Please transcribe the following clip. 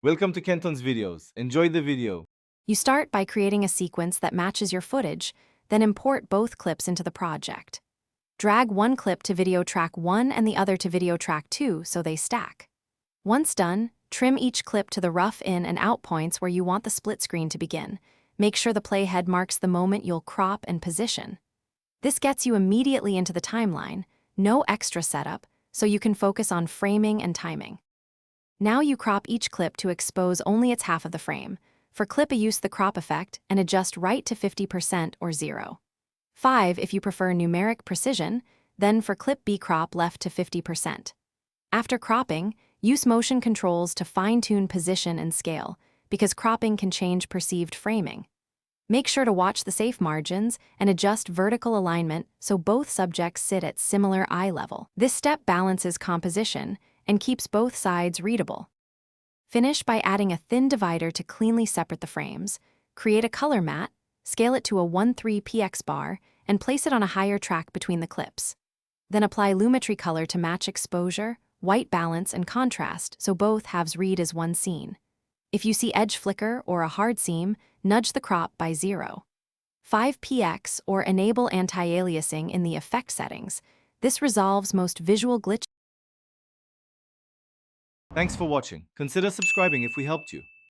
Welcome to Kenton's videos. Enjoy the video. You start by creating a sequence that matches your footage, then import both clips into the project. Drag one clip to video track 1 and the other to video track 2 so they stack. Once done, trim each clip to the rough in and out points where you want the split screen to begin. Make sure the playhead marks the moment you'll crop and position. This gets you immediately into the timeline, no extra setup, so you can focus on framing and timing. Now you crop each clip to expose only its half of the frame. For clip A, use the crop effect and adjust right to 50% or 0.5 if you prefer numeric precision, then for clip B, crop left to 50%. After cropping, use motion controls to fine-tune position and scale, because cropping can change perceived framing. Make sure to watch the safe margins and adjust vertical alignment so both subjects sit at similar eye level. This step balances composition and keeps both sides readable. Finish by adding a thin divider to cleanly separate the frames. Create a color matte, scale it to a 1:3 px bar, and place it on a higher track between the clips. Then apply lumetri color to match exposure, white balance, and contrast so both halves read as one scene. If you see edge flicker or a hard seam, nudge the crop by 0.5 px or enable anti-aliasing in the effect settings. This resolves most visual glitches. Thanks for watching. Consider subscribing if we helped you.